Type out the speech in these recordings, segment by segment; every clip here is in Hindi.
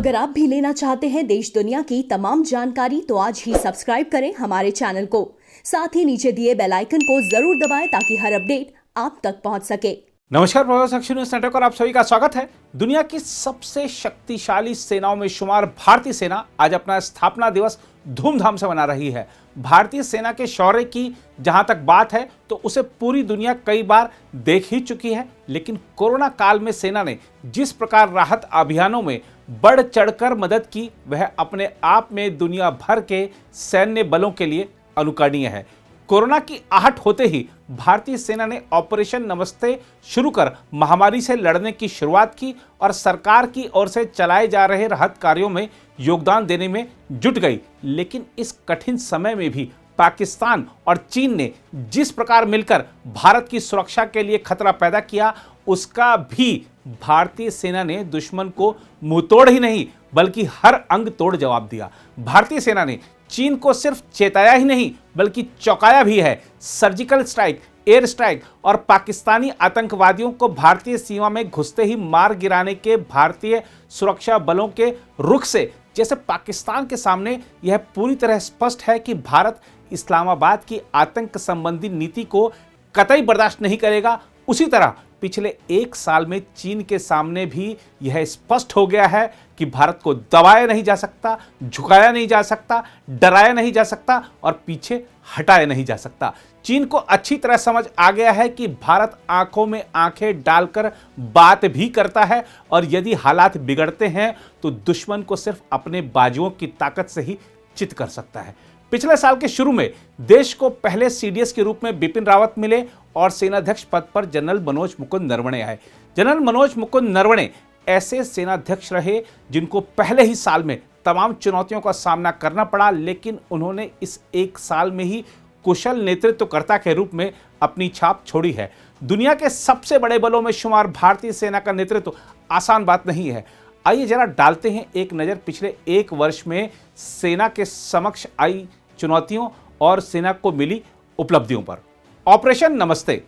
अगर आप भी लेना चाहते हैं देश दुनिया की तमाम जानकारी तो आज ही सब्सक्राइब करें हमारे चैनल को। साथ ही नीचे दिए बेल आइकन को जरूर दबाएं ताकि हर अपडेट आप तक पहुंच सके। नमस्कार, प्रभास अक्षर न्यूज नेटवर्क और आप सभी का स्वागत है। दुनिया की सबसे शक्तिशाली सेनाओं में शुमार भारतीय सेना आज अपना स्थापना दिवस धूमधाम से मना रही है। भारतीय सेना के शौर्य की जहां तक बात है तो उसे पूरी दुनिया कई बार देख ही चुकी है, लेकिन कोरोना काल में सेना ने जिस प्रकार राहत अभियानों में बढ़ चढ़कर मदद की वह अपने आप में दुनिया भर के सैन्य बलों के लिए अनुकरणीय है। कोरोना की आहट होते ही भारतीय सेना ने ऑपरेशन नमस्ते शुरू कर महामारी से लड़ने की शुरुआत की और सरकार की ओर से चलाए जा रहे राहत कार्यों में योगदान देने में जुट गई। लेकिन इस कठिन समय में भी पाकिस्तान और चीन ने जिस प्रकार मिलकर भारत की सुरक्षा के लिए खतरा पैदा किया, उसका भी भारतीय सेना ने दुश्मन को मुंहतोड़ ही नहीं बल्कि हर अंग तोड़ जवाब दिया। भारतीय सेना ने चीन को सिर्फ चेताया ही नहीं बल्कि चौंकाया भी है। सर्जिकल स्ट्राइक, एयर स्ट्राइक और पाकिस्तानी आतंकवादियों को भारतीय सीमा में घुसते ही मार गिराने के भारतीय सुरक्षा बलों के रुख से जैसे पाकिस्तान के सामने यह पूरी तरह स्पष्ट है कि भारत इस्लामाबाद की आतंक संबंधी नीति को कतई बर्दाश्त नहीं करेगा। उसी तरह पिछले एक साल में चीन के सामने भी यह स्पष्ट हो गया है कि भारत को दबाया नहीं जा सकता, झुकाया नहीं जा सकता, डराया नहीं जा सकता और पीछे हटाया नहीं जा सकता। चीन को अच्छी तरह समझ आ गया है कि भारत आंखों में आंखें डालकर बात भी करता है और यदि हालात बिगड़ते हैं तो दुश्मन को सिर्फ अपने बाजुओं की ताकत से ही चित कर सकता है। पिछले साल के शुरू में देश को पहले सीडीएस के रूप में बिपिन रावत मिले और सेनाध्यक्ष पद पर जनरल मनोज मुकुंद नरवणे आए। जनरल मनोज मुकुंद नरवणे ऐसे सेनाध्यक्ष रहे जिनको पहले ही साल में तमाम चुनौतियों का सामना करना पड़ा, लेकिन उन्होंने इस एक साल में ही कुशल नेतृत्वकर्ता के रूप में अपनी छाप छोड़ी है। दुनिया के सबसे बड़े बलों में शुमार भारतीय सेना का नेतृत्व आसान बात नहीं है। आइए जरा डालते हैं एक नज़र पिछले एक वर्ष में सेना के समक्ष आई चुनौतियों और सेना को मिली उपलब्धियों पर। ऑपरेशन नमस्ते।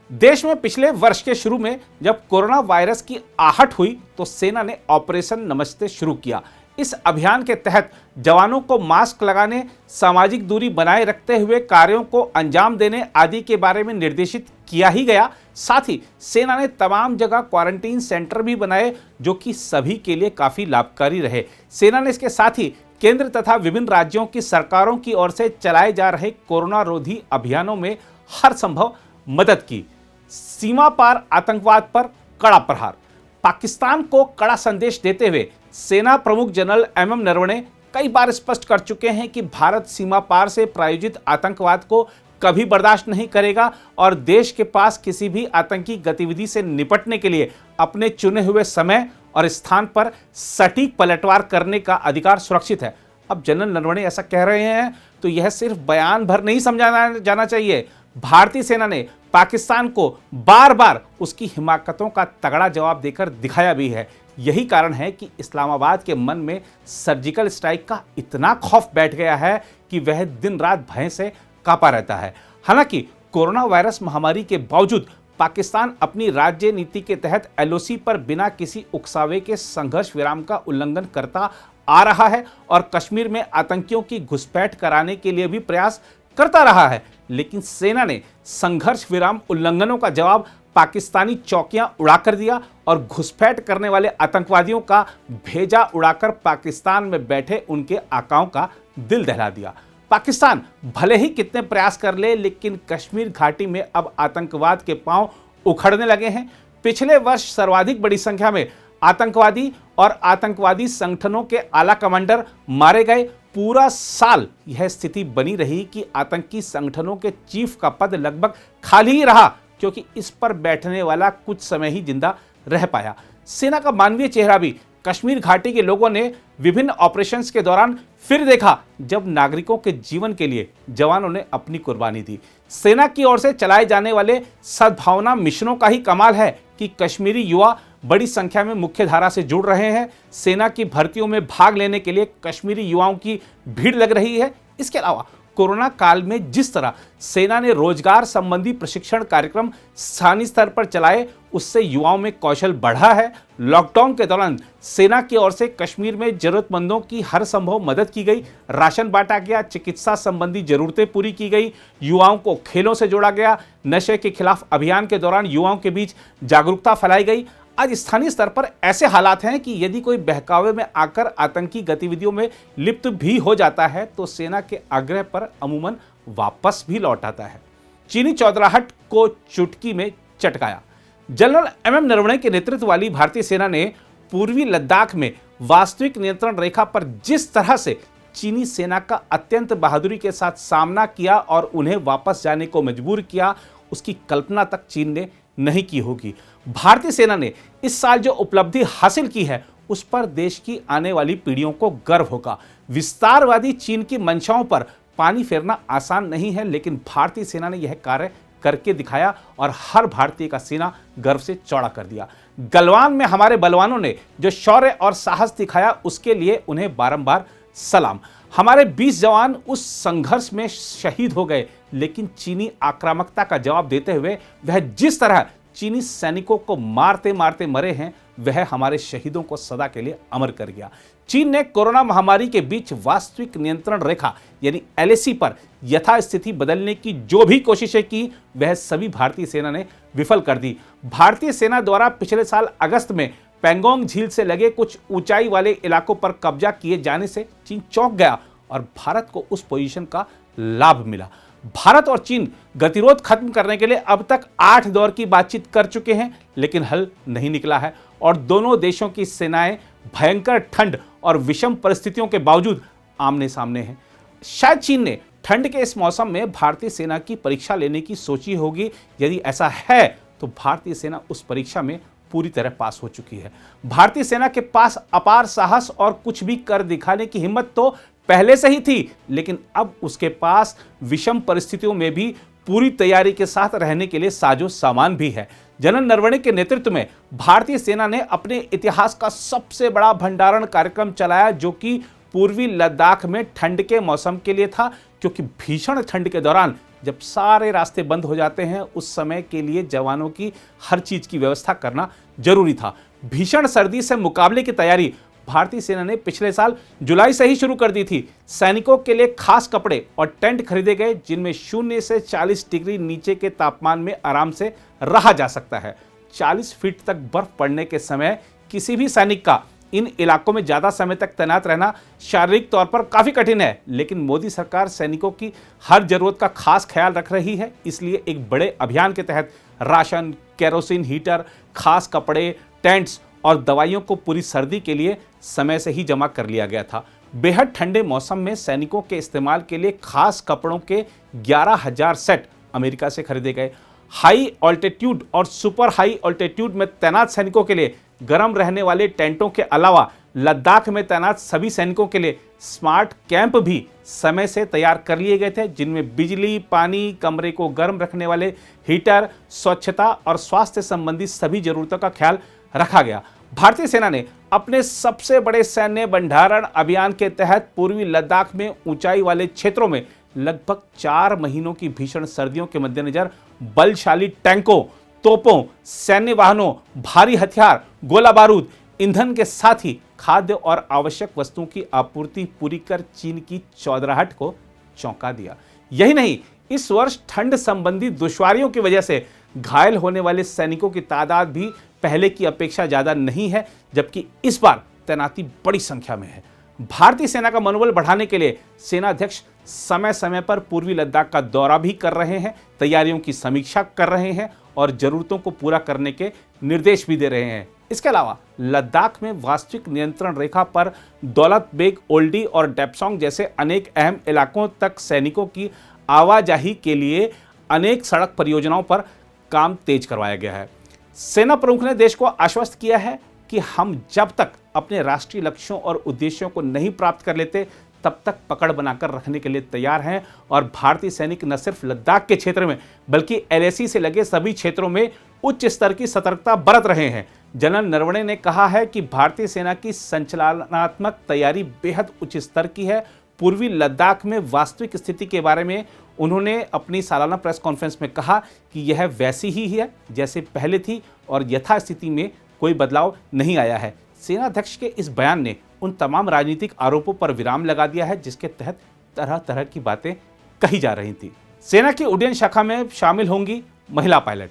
देश में पिछले वर्ष के शुरू में जब कोरोना वायरस की आहट हुई तो सेना ने ऑपरेशन नमस्ते शुरू किया। इस अभियान के तहत जवानों को मास्क लगाने, सामाजिक दूरी बनाए रखते हुए कार्यों को अंजाम देने आदि के बारे में निर्देशित किया ही गया। साथ ही सेना ने तमाम जगह क्वारंटीन सेंटर भी बनाए जो कि सभी के लिए काफ़ी लाभकारी रहे। सेना ने इसके साथ ही केंद्र तथा विभिन्न राज्यों की सरकारों की ओर से चलाए जा रहे कोरोना रोधी अभियानों में हर संभव मदद की। सीमा पार आतंकवाद पर कड़ा प्रहार। पाकिस्तान को कड़ा संदेश देते हुए सेना प्रमुख जनरल एमएम नरवणे कई बार स्पष्ट कर चुके हैं कि भारत सीमा पार से प्रायोजित आतंकवाद को कभी बर्दाश्त नहीं करेगा और देश के पास किसी भी आतंकी गतिविधि से निपटने के लिए अपने चुने हुए समय और स्थान पर सटीक पलटवार करने का अधिकार सुरक्षित है। अब जनरल नरवणे ऐसा कह रहे हैं तो यह सिर्फ बयान भर नहीं समझा जाना चाहिए। भारतीय सेना ने पाकिस्तान को बार बार उसकी हिमाकतों का तगड़ा जवाब देकर दिखाया भी है। यही कारण है कि इस्लामाबाद के मन में सर्जिकल स्ट्राइक का इतना खौफ बैठ गया है कि वह दिन रात भय से कांपा रहता है। हालांकि कोरोना वायरस महामारी के बावजूद पाकिस्तान अपनी राज्य नीति के तहत एलओसी पर बिना किसी उकसावे के संघर्ष विराम का उल्लंघन करता आ रहा है और कश्मीर में आतंकियों की घुसपैठ कराने के लिए भी प्रयास करता रहा है। लेकिन सेना ने संघर्ष विराम उल्लंघनों का जवाब पाकिस्तानी चौकियां उड़ाकर दिया और घुसपैठ करने वाले आतंकवादियों का भेजा उड़ाकर पाकिस्तान में बैठे उनके आकाओं का दिल दहला दिया। पाकिस्तान भले ही कितने प्रयास कर ले, लेकिन कश्मीर घाटी में अब आतंकवाद के पांव उखड़ने लगे हैं। पिछले वर्ष सर्वाधिक बड़ी संख्या में आतंकवादी और आतंकवादी संगठनों के आला कमांडर मारे गए। पूरा साल यह स्थिति बनी रही कि आतंकी संगठनों के चीफ का पद लगभग खाली ही रहा, क्योंकि इस पर बैठने वाला कुछ समय ही जिंदा रह पाया। सेना का मानवीय चेहरा भी कश्मीर घाटी के लोगों ने विभिन्न ऑपरेशंस के दौरान फिर देखा, जब नागरिकों के जीवन के लिए जवानों ने अपनी कुर्बानी दी। सेना की ओर से चलाए जाने वाले सद्भावना मिशनों का ही कमाल है कि कश्मीरी युवा बड़ी संख्या में मुख्य धारा से जुड़ रहे हैं। सेना की भर्तियों में भाग लेने के लिए कश्मीरी युवाओं की भीड़ लग रही है। इसके अलावा कोरोना काल में जिस तरह सेना ने रोजगार संबंधी प्रशिक्षण कार्यक्रम स्थानीय स्तर पर चलाए, उससे युवाओं में कौशल बढ़ा है। लॉकडाउन के दौरान सेना की ओर से कश्मीर में जरूरतमंदों की हर संभव मदद की गई, राशन बांटा गया, चिकित्सा संबंधी जरूरतें पूरी की गई, युवाओं को खेलों से जोड़ा गया, नशे के खिलाफ अभियान के दौरान युवाओं के बीच जागरूकता फैलाई गई। आज स्थानीय स्तर पर ऐसे हालात हैं कि यदि कोई बहकावे में आकर आतंकी गतिविधियों में लिप्त भी हो जाता है तो सेना के आग्रह पर अमूमन वापस भी लौट आता है। चीनी चौधराहट को चुटकी में चटकाया। जनरल एमएम नरवणे के नेतृत्व वाली भारतीय सेना ने पूर्वी लद्दाख में वास्तविक नियंत्रण रेखा पर जिस तरह से चीनी सेना का अत्यंत बहादुरी के साथ सामना किया और उन्हें वापस जाने को मजबूर किया, उसकी कल्पना तक चीन ने नहीं की होगी। भारतीय सेना ने इस साल जो उपलब्धि हासिल की है उस पर देश की आने वाली पीढ़ियों को गर्व होगा। विस्तारवादी चीन की मंशाओं पर पानी फेरना आसान नहीं है, लेकिन भारतीय सेना ने यह कार्य करके दिखाया और हर भारतीय का सीना गर्व से चौड़ा कर दिया। गलवान में हमारे बलवानों ने जो शौर्य और साहस दिखाया उसके लिए उन्हें बारंबार सलाम। हमारे 20 जवान उस संघर्ष में शहीद हो गए, लेकिन चीनी आक्रामकता का जवाब देते हुए वह जिस तरह चीनी सैनिकों को मारते मारते मरे हैं, वह हमारे शहीदों को सदा के लिए अमर कर गया। चीन ने कोरोना महामारी के बीच वास्तविक नियंत्रण रेखा यानी एलएसी पर यथास्थिति बदलने की जो भी कोशिशें की, वह सभी भारतीय सेना ने विफल कर दी। भारतीय सेना द्वारा पिछले साल अगस्त में पेंगोंग झील से लगे कुछ ऊंचाई वाले इलाकों पर कब्जा किए जाने से चीन चौंक गया और भारत को उस पोजीशन का लाभ मिला। भारत और चीन गतिरोध खत्म करने के लिए अब तक 8 दौर की बातचीत कर चुके हैं, लेकिन हल नहीं निकला है और दोनों देशों की सेनाएं भयंकर ठंड और विषम परिस्थितियों के बावजूद आमने सामने हैं। शायद चीन ने ठंड के इस मौसम में भारतीय सेना की परीक्षा लेने की सोची होगी। यदि ऐसा है तो भारतीय सेना उस परीक्षा में पूरी तरह पास हो चुकी है। भारतीय सेना के पास अपार साहस और कुछ भी कर दिखाने की हिम्मत तो पहले से ही थी, लेकिन अब उसके पास विषम परिस्थितियों में भी पूरी तैयारी के साथ रहने के लिए साजो सामान भी है। जनरल नरवणे के नेतृत्व में भारतीय सेना ने अपने इतिहास का सबसे बड़ा भंडारण कार्यक्रम चलाया, जो कि पूर्वी लद्दाख में ठंड के मौसम के लिए था, क्योंकि भीषण ठंड के दौरान जब सारे रास्ते बंद हो जाते हैं, उस समय के लिए जवानों की हर चीज की व्यवस्था करना जरूरी था। भीषण सर्दी से मुकाबले की तैयारी भारतीय सेना ने पिछले साल जुलाई से ही शुरू कर दी थी। सैनिकों के लिए खास कपड़े और टेंट खरीदे गए, जिनमें 0 से 40 डिग्री नीचे के तापमान में आराम से रहा जा सकता है। 40 फीट तक बर्फ पड़ने के समय किसी भी सैनिक का इन इलाकों में ज्यादा समय तक तैनात रहना शारीरिक तौर पर काफी कठिन है, लेकिन मोदी सरकार सैनिकों की हर जरूरत का खास ख्याल रख रही है। इसलिए एक बड़े अभियान के तहत राशन, केरोसिन, हीटर, खास कपड़े, टेंट्स और दवाइयों को पूरी सर्दी के लिए समय से ही जमा कर लिया गया था। बेहद ठंडे मौसम में सैनिकों के इस्तेमाल के लिए खास कपड़ों के 11,000 सेट अमेरिका से खरीदे गए। हाई ऑल्टीट्यूड और सुपर हाई ऑल्टीट्यूड में तैनात सैनिकों के लिए गर्म रहने वाले टेंटों के अलावा लद्दाख में तैनात सभी सैनिकों के लिए स्मार्ट कैंप भी समय से तैयार कर लिए गए थे, जिनमें बिजली, पानी, कमरे को गर्म रखने वाले हीटर, स्वच्छता और स्वास्थ्य संबंधी सभी जरूरतों का ख्याल रखा गया। भारतीय सेना ने अपने सबसे बड़े सैन्य भंडारण अभियान के तहत पूर्वी लद्दाख में ऊंचाई वाले क्षेत्रों में लगभग 4 महीनों की भीषण सर्दियों के मद्देनजर बलशाली टैंकों, तोपों, सैन्य वाहनों, भारी हथियार, गोला बारूद, ईंधन के साथ ही खाद्य और आवश्यक वस्तुओं की आपूर्ति पूरी कर चीन की चौधराहट को चौंका दिया। यही नहीं, इस वर्ष ठंड संबंधी दुश्वारियों की वजह से घायल होने वाले सैनिकों की तादाद भी पहले की अपेक्षा ज्यादा नहीं है, जबकि इस बार तैनाती बड़ी संख्या में है। भारतीय सेना का मनोबल बढ़ाने के लिए सेना अध्यक्ष समय समय पर पूर्वी लद्दाख का दौरा भी कर रहे हैं, तैयारियों की समीक्षा कर रहे हैं और जरूरतों को पूरा करने के निर्देश भी दे रहे हैं। इसके अलावा लद्दाख में वास्तविक नियंत्रण रेखा पर दौलत बेग ओल्डी और डेप्सोंग जैसे अनेक अहम इलाकों तक सैनिकों की आवाजाही के लिए अनेक सड़क परियोजनाओं पर काम तेज करवाया गया है। सेना प्रमुख ने देश को आश्वस्त किया है कि हम जब तक अपने राष्ट्रीय लक्ष्यों और उद्देश्यों को नहीं प्राप्त कर लेते, तब तक पकड़ बनाकर रखने के लिए तैयार हैं और भारतीय सैनिक न सिर्फ लद्दाख के क्षेत्र में बल्कि एलएसी से लगे सभी क्षेत्रों में उच्च स्तर की सतर्कता बरत रहे हैं। जनरल नरवणे ने कहा है कि भारतीय सेना की संचालनात्मक तैयारी बेहद उच्च स्तर की है। पूर्वी लद्दाख में वास्तविक स्थिति के बारे में उन्होंने अपनी सालाना प्रेस कॉन्फ्रेंस में कहा कि यह वैसी ही है जैसे पहले थी और यथास्थिति में कोई बदलाव नहीं आया है। सेनाध्यक्ष के इस बयान ने उन तमाम राजनीतिक आरोपों पर विराम लगा दिया है जिसके तहत तरह तरह की बातें कही जा रही थी। सेना की उड्डयन शाखा में शामिल होंगी महिला पायलट।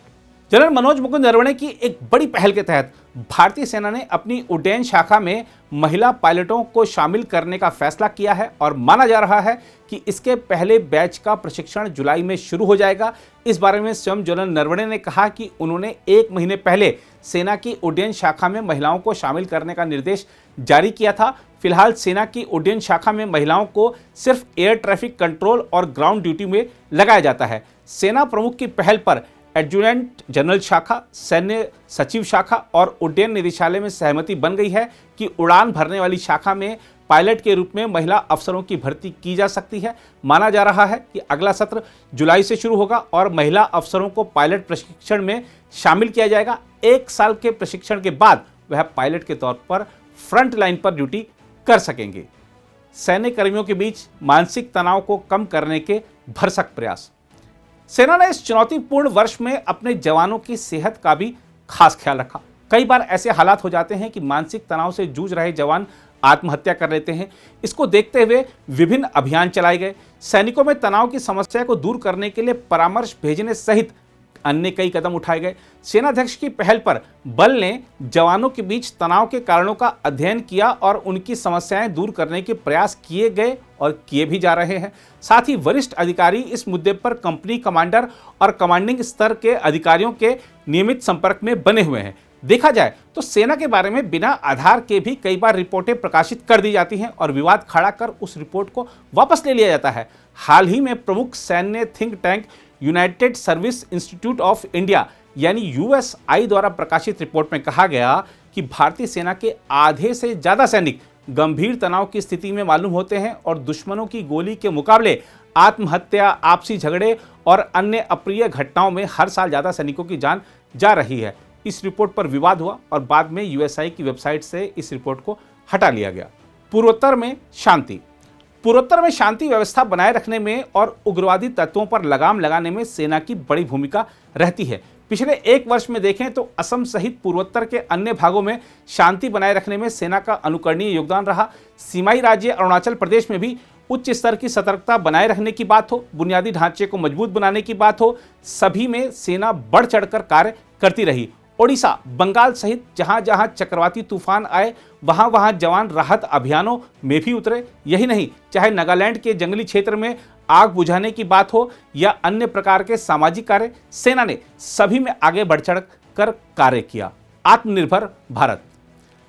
जनरल मनोज मुकुंद नरवणे की एक बड़ी पहल के तहत भारतीय सेना ने अपनी उड्डयन शाखा में महिला पायलटों को शामिल करने का फैसला किया है और माना जा रहा है कि इसके पहले बैच का प्रशिक्षण जुलाई में शुरू हो जाएगा। इस बारे में स्वयं जनरल नरवणे ने कहा कि उन्होंने 1 महीने पहले सेना की उड्डयन शाखा में महिलाओं को शामिल करने का निर्देश जारी किया था। फिलहाल सेना की उड्डयन शाखा में महिलाओं को सिर्फ एयर ट्रैफिक कंट्रोल और ग्राउंड ड्यूटी में लगाया जाता है। सेना प्रमुख की पहल पर एडजुटेंट जनरल शाखा, सैन्य सचिव शाखा और उड्डयन निदेशालय में सहमति बन गई है कि उड़ान भरने वाली शाखा में पायलट के रूप में महिला अफसरों की भर्ती की जा सकती है। माना जा रहा है कि अगला सत्र जुलाई से शुरू होगा और महिला अफसरों को पायलट प्रशिक्षण में शामिल किया जाएगा। 1 साल के प्रशिक्षण के बाद वह पायलट के तौर पर फ्रंट लाइन पर ड्यूटी कर सकेंगे। सैन्य कर्मियों के बीच मानसिक तनाव को कम करने के भरसक प्रयास। सेना ने इस चुनौतीपूर्ण वर्ष में अपने जवानों की सेहत का भी खास ख्याल रखा। कई बार ऐसे हालात हो जाते हैं कि मानसिक तनाव से जूझ रहे जवान आत्महत्या कर लेते हैं। इसको देखते हुए विभिन्न अभियान चलाए गए। सैनिकों में तनाव की समस्या को दूर करने के लिए परामर्श भेजने सहित अन्य कई कदम उठाए गए। सेनाध्यक्ष की पहल पर बल ने जवानों के बीच तनाव के कारणों का अध्ययन किया और उनकी समस्याएं दूर करने के प्रयास किए गए और किए भी जा रहे हैं। साथ ही वरिष्ठ अधिकारी इस मुद्दे पर कंपनी कमांडर और कमांडिंग स्तर के अधिकारियों के नियमित संपर्क में बने हुए हैं। देखा जाए तो सेना के बारे में बिना आधार के भी कई बार रिपोर्टें प्रकाशित कर दी जाती हैं और विवाद खड़ा कर उस रिपोर्ट को वापस ले लिया जाता है। हाल ही में प्रमुख सैन्य think tank United service institute of India यानी यूएसआई द्वारा प्रकाशित रिपोर्ट में कहा गया कि भारतीय सेना के आधे से ज्यादा सैनिक गंभीर तनाव की स्थिति में मालूम होते हैं और दुश्मनों की गोली के मुकाबले आत्महत्या, आपसी झगड़े और अन्य अप्रिय घटनाओं में हर साल ज्यादा सैनिकों की जान जा रही है। इस रिपोर्ट पर विवाद हुआ और बाद में यूएसआई की वेबसाइट से इस रिपोर्ट को हटा लिया गया। पूर्वोत्तर में शांति। पूर्वोत्तर में शांति व्यवस्था बनाए रखने में और उग्रवादी तत्वों पर लगाम लगाने में सेना की बड़ी भूमिका रहती है। पिछले 1 वर्ष में देखें तो असम सहित पूर्वोत्तर के अन्य भागों में शांति बनाए रखने में सेना का अनुकरणीय योगदान रहा। सीमाई राज्य अरुणाचल प्रदेश में भी उच्च स्तर की सतर्कता बनाए रखने की बात हो, बुनियादी ढांचे को मजबूत बनाने की बात हो, सभी में सेना बढ़ चढ़कर कार्य करती रही। ओडिशा, बंगाल सहित जहां जहां चक्रवाती तूफान आए वहां वहां जवान राहत अभियानों में भी उतरे। यही नहीं, चाहे नागालैंड के जंगली क्षेत्र में आग बुझाने की बात हो या अन्य प्रकार के सामाजिक कार्य, सेना ने सभी में आगे बढ़ चढ़ कर कार्य किया। आत्मनिर्भर भारत।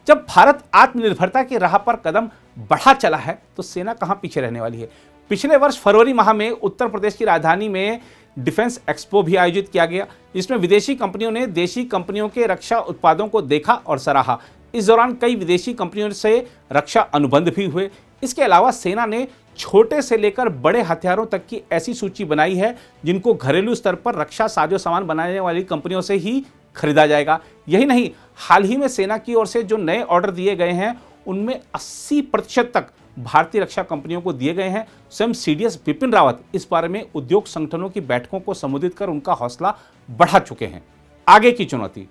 जब भारत आत्मनिर्भरता की राह पर कदम बढ़ा चला है तो सेना कहां पीछे रहने वाली है। पिछले वर्ष फरवरी माह में उत्तर प्रदेश की राजधानी में डिफेंस एक्सपो भी आयोजित किया गया, जिसमें विदेशी कंपनियों ने देशी कंपनियों के रक्षा उत्पादों को देखा और सराहा। इस दौरान कई विदेशी कंपनियों से रक्षा अनुबंध भी हुए। इसके अलावा सेना ने छोटे से लेकर बड़े हथियारों तक की ऐसी सूची बनाई है जिनको घरेलू स्तर पर रक्षा साजो सामान बनाने वाली कंपनियों से ही खरीदा जाएगा। यही नहीं, हाल ही में सेना की ओर से जो नए ऑर्डर दिए गए हैं उनमें 80% तक भारतीय रक्षा कंपनियों को दिए गए हैं। स्वयं सीडीएस बिपिन रावत इस बारे में उद्योग संगठनों की बैठकों को संबोधित कर उनका हौसला बढ़ा चुके हैं। आगे की चुनौती।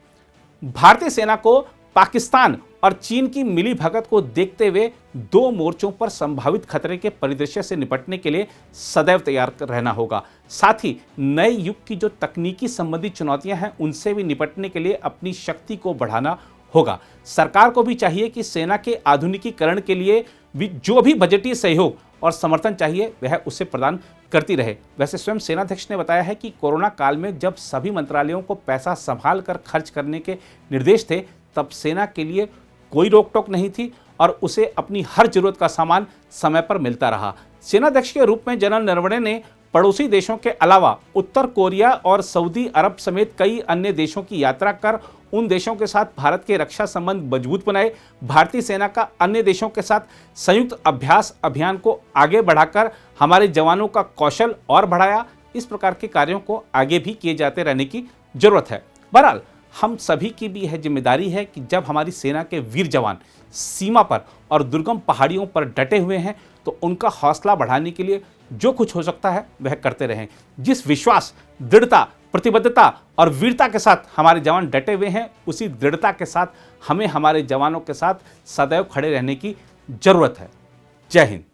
भारतीय सेना को पाकिस्तान और चीन की मिली भगत को देखते हुए 2 मोर्चों पर संभावित खतरे के परिदृश्य से निपटने के लिए सदैव तैयार रहना होगा। साथ ही नए युग की जो तकनीकी संबंधी चुनौतियां हैं उनसे भी निपटने के लिए अपनी शक्ति को बढ़ाना होगा। सरकार को भी चाहिए कि सेना के आधुनिकीकरण के लिए जो भी बजटीय सहयोग और समर्थन चाहिए वह उसे प्रदान करती रहे। वैसे स्वयं सेनाध्यक्ष ने बताया है कि कोरोना काल में जब सभी मंत्रालयों को पैसा संभाल कर खर्च करने के निर्देश थे तब सेना के लिए कोई रोक टोक नहीं थी और उसे अपनी हर जरूरत का सामान समय पर मिलता रहा। सेनाध्यक्ष के रूप में जनरल नरवणे ने पड़ोसी देशों के अलावा उत्तर कोरिया और सऊदी अरब समेत कई अन्य देशों की यात्रा कर उन देशों के साथ भारत के रक्षा संबंध मजबूत बनाए। भारतीय सेना का अन्य देशों के साथ संयुक्त अभ्यास अभियान को आगे बढ़ाकर हमारे जवानों का कौशल और बढ़ाया। इस प्रकार के कार्यों को आगे भी किए जाते रहने की जरूरत है। बहरहाल हम सभी की भी यह जिम्मेदारी है कि जब हमारी सेना के वीर जवान सीमा पर और दुर्गम पहाड़ियों पर डटे हुए हैं तो उनका हौसला बढ़ाने के लिए जो कुछ हो सकता है वह करते रहें। जिस विश्वास, दृढ़ता, प्रतिबद्धता और वीरता के साथ हमारे जवान डटे हुए हैं, उसी दृढ़ता के साथ हमें हमारे जवानों के साथ सदैव खड़े रहने की जरूरत है। जय हिंद।